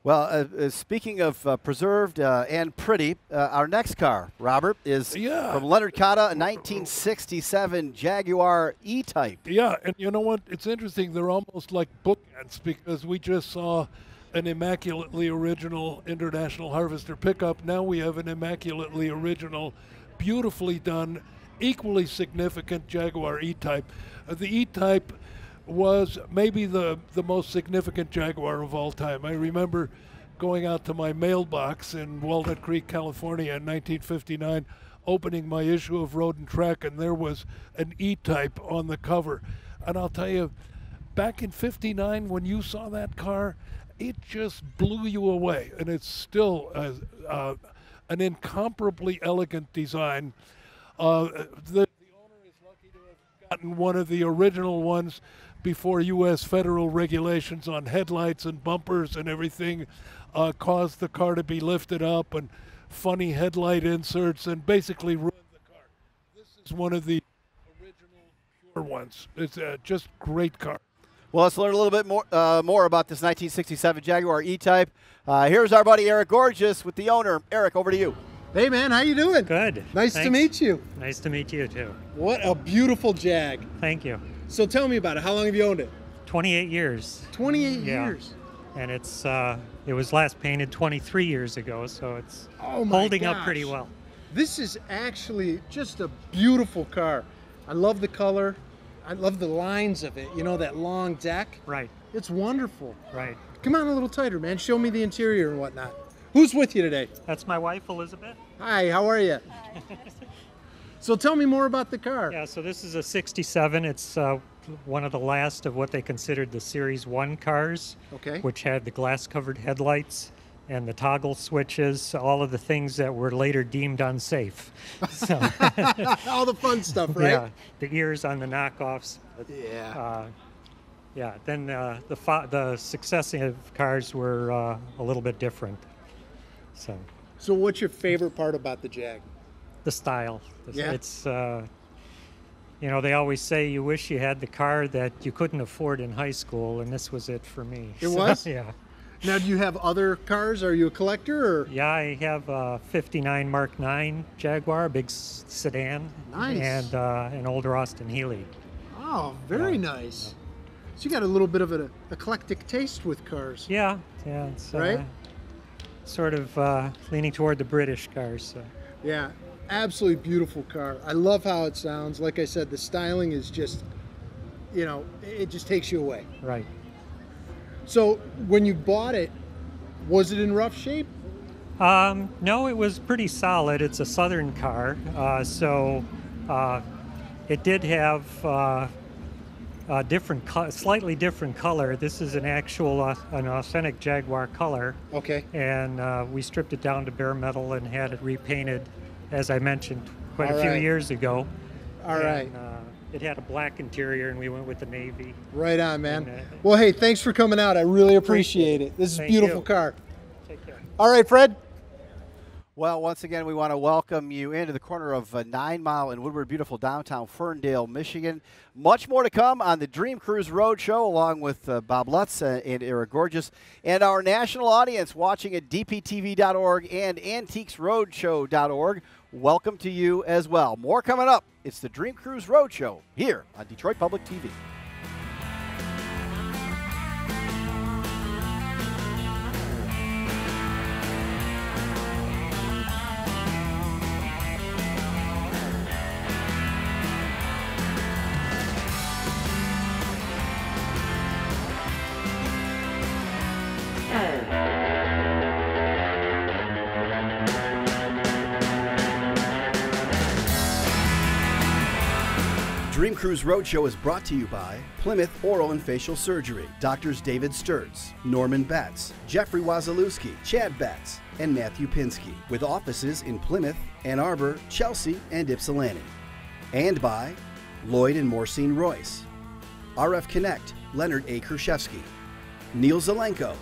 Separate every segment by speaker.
Speaker 1: Well, speaking of preserved and pretty, our next car, Robert, is from Leonard Cotta, a 1967 Jaguar E-Type.
Speaker 2: Yeah, and you know what? It's interesting. They're almost like bookends because we just saw an immaculately original International Harvester pickup. Now we have an immaculately original, beautifully done, equally significant Jaguar E-Type. The E-Type was maybe the most significant Jaguar of all time. I remember going out to my mailbox in Walnut Creek, California in 1959, opening my issue of Road and Track, and there was an E-Type on the cover. And I'll tell you, back in '59 when you saw that car, it just blew you away. And it's still an incomparably elegant design. The owner is lucky to have gotten one of the original ones before U.S. federal regulations on headlights and bumpers and everything caused the car to be lifted up, and funny headlight inserts, and basically ruined the car. This is one of the original pure ones. It's just great car.
Speaker 1: Well, let's learn a little bit more about this 1967 Jaguar E-Type. Here's our buddy Eric Gorgeous with the owner. Eric, over to you.
Speaker 3: Hey man, how you doing?
Speaker 4: Good.
Speaker 3: Nice to meet you.
Speaker 4: Nice to meet you too.
Speaker 3: What a beautiful Jag.
Speaker 4: Thank you.
Speaker 3: So tell me about it. How long have you owned it?
Speaker 4: 28 years.
Speaker 3: 28 years.
Speaker 4: And it's it was last painted 23 years ago, so it's holding up pretty well.
Speaker 3: This is actually just a beautiful car. I love the color. I love the lines of it. You know, that long deck.
Speaker 4: Right.
Speaker 3: It's wonderful.
Speaker 4: Right.
Speaker 3: Come on a little tighter, man. Show me the interior and whatnot. Who's with you today?
Speaker 4: That's my wife, Elizabeth.
Speaker 3: Hi, how are you? So tell me more about the car.
Speaker 4: Yeah, so this is a 67. It's one of the last of what they considered the Series 1 cars, which had the glass-covered headlights and the toggle switches, all of the things that were later deemed unsafe. So
Speaker 3: all the fun stuff, right?
Speaker 4: Yeah, the ears on the knockoffs.
Speaker 3: Yeah.
Speaker 4: Yeah, then the successive cars were a little bit different.
Speaker 3: So what's your favorite part about the Jag?
Speaker 4: The style.
Speaker 3: Yeah.
Speaker 4: It's, you know, they always say you wish you had the car that you couldn't afford in high school, and this was it for me.
Speaker 3: It was?
Speaker 4: Yeah.
Speaker 3: Now, do you have other cars? Are you a collector? Or?
Speaker 4: Yeah, I have a '59 Mark IX Jaguar, a big sedan.
Speaker 3: Nice.
Speaker 4: And an older Austin Healey.
Speaker 3: Oh, very nice. So you got a little bit of an eclectic taste with cars.
Speaker 4: Yeah, yeah. It's,
Speaker 3: right?
Speaker 4: Sort of leaning toward the British cars. So.
Speaker 3: Yeah, absolutely beautiful car. I love how it sounds. Like I said, the styling is just, you know, it just takes you away.
Speaker 4: Right.
Speaker 3: So when you bought it, was it in rough shape?
Speaker 4: No, it was pretty solid. It's a Southern car, so it did have slightly different color. This is an authentic Jaguar color.
Speaker 3: Okay.
Speaker 4: And we stripped it down to bare metal and had it repainted, as I mentioned, quite a few years ago.
Speaker 3: All right.
Speaker 4: It had a black interior, and we went with the navy.
Speaker 3: Right on, man. Well, hey, thanks for coming out. I really appreciate it. This is a beautiful car.
Speaker 4: Take care.
Speaker 3: All right, Fred.
Speaker 1: Well, once again, we want to welcome you into the corner of 9 Mile in Woodward, beautiful downtown Ferndale, Michigan. Much more to come on the Dream Cruise Roadshow, along with Bob Lutz and Eric Gorgeous, and our national audience watching at dptv.org and antiquesroadshow.org. Welcome to you as well. More coming up. It's the Dream Cruise Roadshow here on Detroit Public TV. Dream Cruise Roadshow is brought to you by Plymouth Oral and Facial Surgery, Doctors David Sturz, Norman Betts, Jeffrey Wazalewski, Chad Betts, and Matthew Pinsky, with offices in Plymouth, Ann Arbor, Chelsea, and Ypsilanti. And by Lloyd and Maurcine Royce, RF Connect, Leonard A. Kershevsky, Neil Zelenko,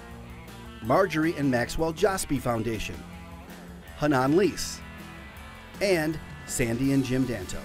Speaker 1: Marjorie and Maxwell Jospey Foundation, Hanan Lease, and Sandy and Jim Danto.